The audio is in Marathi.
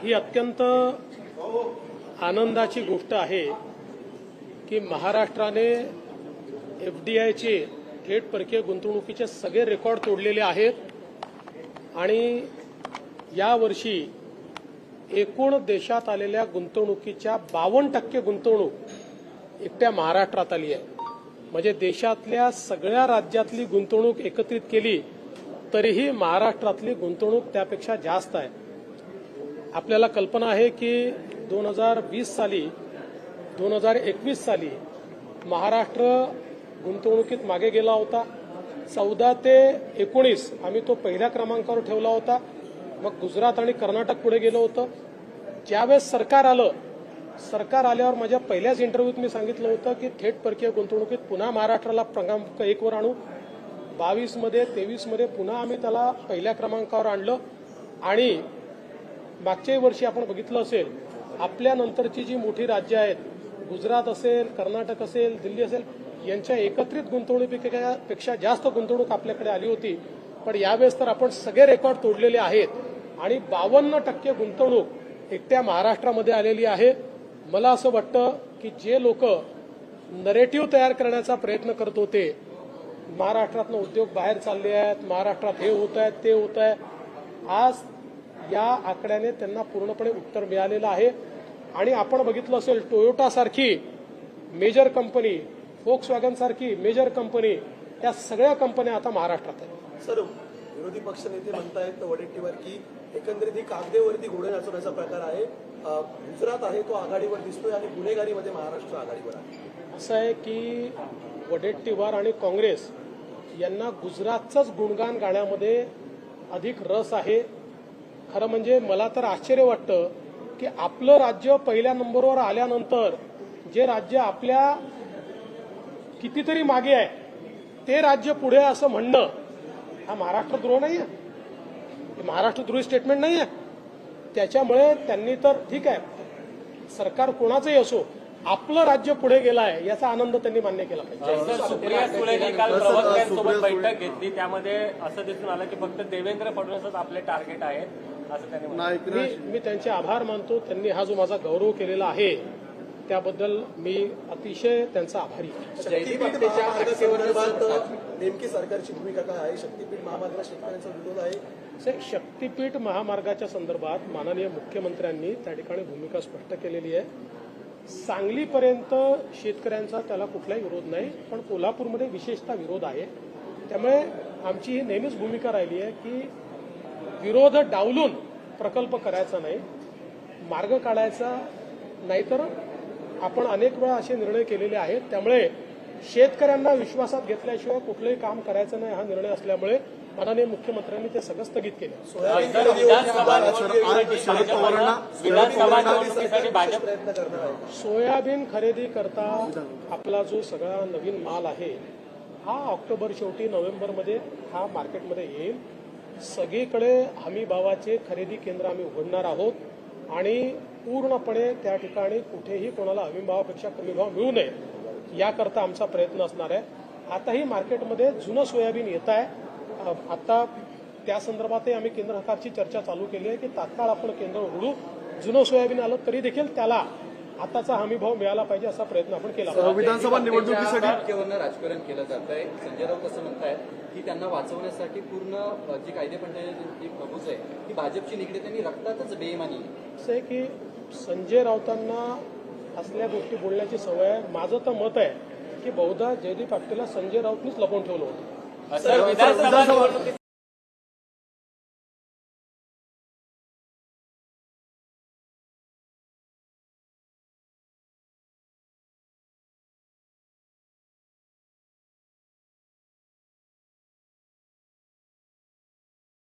ही अत्यंत आनंदाची गोष्ट आहे की महाराष्ट्राने एफडीआयचे थेट परकीय गुंतवणुकीचे सगळे रेकॉर्ड तोडलेले आहेत आणि यावर्षी एकूण देशात आलेल्या गुंतवणुकीच्या 52% गुंतवणूक एकट्या महाराष्ट्रात आली आहे. म्हणजे देशातल्या सगळ्या राज्यातली गुंतवणूक एकत्रित केली तरीही महाराष्ट्रातली गुंतवणूक त्यापेक्षा जास्त आहे. आपल्याला कल्पना आहे की 2020 साली 2021 साली महाराष्ट्र गुंतवणुकीत मागे गेला होता. 14 ते 19 आम्ही तो पहिल्या क्रमांकावर ठेवला होता. मग गुजरात आणि कर्नाटक पुढे गेलं होतं. ज्यावेळेस सरकार आल्यावर माझ्या पहिल्याच इंटरव्ह्यूत मी सांगितलं होतं की थेट परकीय गुंतवणुकीत पुन्हा महाराष्ट्राला क्रमांक 1 वर आणू. 22 मध्ये 23 मध्ये पुन्हा आम्ही त्याला पहिल्या क्रमांकावर आणलं आणि मागच्याही वर्षी आपण बघितलं असेल आपल्या नंतरची जी मोठी राज्य आहेत गुजरात असेल, कर्नाटक असेल, दिल्ली असेल यांच्या एकत्रित गुंतवणुकीपेक्षा जास्त गुंतवणूक आपल्याकडे आली होती. पण यावेळेस तर आपण सगळे रेकॉर्ड तोडलेले आहेत आणि 52% गुंतवणूक एकट्या महाराष्ट्रामध्ये आलेली आहे. मला असं वाटतं की जे लोक नरेटिव्ह तयार करण्याचा प्रयत्न करत होते महाराष्ट्रातनं उद्योग बाहेर चालले आहेत, महाराष्ट्रात हे होत आहे ते होत आहे, आज या आकड्याने त्यांना पूर्णपणे उत्तर मिळालेलं आहे. आणि आपण बघितलं असेल टोयोटा सारखी मेजर कंपनी, फोक्सवॅगन सारखी मेजर कंपनी, या सगळ्या कंपन्या आता महाराष्ट्रात आहेत. सर, विरोधी पक्षनेते म्हणतायत वडेट्टीवार की एकंदरीत ही कागदेवरती घोडे नाचवण्याचा प्रकार आहे. गुजरात आहे तो आघाडीवर दिसतोय आणि गुन्हेगारीमध्ये महाराष्ट्र आघाडीवर आहे. असं आहे की वडेट्टीवार आणि काँग्रेस यांना गुजरातचंच गुणगान गाण्यामध्ये अधिक रस आहे. खरं म्हणजे मला तर आश्चर्य वाटतं की आपलं राज्य पहिल्या नंबरवर आल्यानंतर जे राज्य आपल्या कितीतरी मागे आहे ते राज्य पुढे असं म्हणणं हा महाराष्ट्रद्रोह नाही आहे, महाराष्ट्रद्रोही स्टेटमेंट नाही आहे. त्याच्यामुळे त्यांनी तर ठीक आहे सरकार कोणाचंही असो आपलं राज्य पुढे गेलं आहे याचा आनंद त्यांनी मान्य केला पाहिजे. सुप्रिया सुळेंनी काल प्रवक्त्यांसोबत बैठक घेतली त्यामध्ये असं दिसून आलं की फक्त देवेंद्र फडणवीसच आपले टार्गेट आहेत असं त्यांनी म्हटलं. मी त्यांचे आभार मानतो. त्यांनी हा जो माझा गौरव केलेला आहे त्याबद्दल मी अतिशय त्यांचा आभारी आहे. शक्तीपीठ महामार्गासंदर्भात नेमकी सरकारची भूमिका काय आहे? शक्तीपीठ महामार्गाला शेतकऱ्यांचा विरोध आहे. शक्तीपीठ महामार्गाच्या संदर्भात माननीय मुख्यमंत्र्यांनी त्या ठिकाणी भूमिका स्पष्ट केलेली आहे. सांगलीपर्यंत शेतकऱ्यांचा त्याला कुठलाही विरोध नाही, पण कोल्हापूरमध्ये विशेषतः विरोध आहे. त्यामुळे आमची ही नेहमीच भूमिका राहिली आहे की विरोध डावलून प्रकल्प करायचा नाही, मार्ग काढायचा. नाहीतर आपण अनेक वेळा असे निर्णय केलेले आहेत. त्यामुळे शेतकऱ्यांना विश्वासात घेतल्याशिवाय कुठलंही काम करायचं नाही हा निर्णय असल्यामुळे माननीय मुख्यमंत्र्यांनी ते सगळं स्थगित केलं. सोयाबीन खरेदी करता आपला जो सगळा नवीन माल आहे हा ऑक्टोबर शेवटी नोव्हेंबरमध्ये हा मार्केटमध्ये येईल. सगळीकडे हमी भावाचे खरेदी केंद्र आम्ही उघडणार आहोत आणि पूर्णपणे त्या ठिकाणी कुठेही कोणाला हमी भावापेक्षा कमी भाव मिळू नये याकरता आमचा प्रयत्न असणार आहे. आताही मार्केटमध्ये जुनं सोयाबीन येत आहे. आता त्या संदर्भातही आम्ही केंद्र सरकारची चर्चा चालू केली आहे की तात्काळ आपण केंद्र उघडू. जुनं सोयाबीन आलं तरी देखील त्याला आताचा हमी भाव मिळाला पाहिजे असा प्रयत्न आपण केला. विधानसभा निवडणुकीसाठी राजकारण केलं जात आहे. संजय राऊत असं म्हणतायत की त्यांना वाचवण्यासाठी पूर्ण जी कायदेमंडळाची प्रभूच आहे ती भाजपची निगडीत त्यांनी रक्तातच बेईमानी असं आहे की संजय राऊतांना असल्या गोष्टी बोलण्याची सवय आहे. माझं तर मत आहे की बहुधा जयदीप आपटेला संजय राऊतनीच लपवून ठेवलं होतं. विधानसभा निवडणुकीसाठी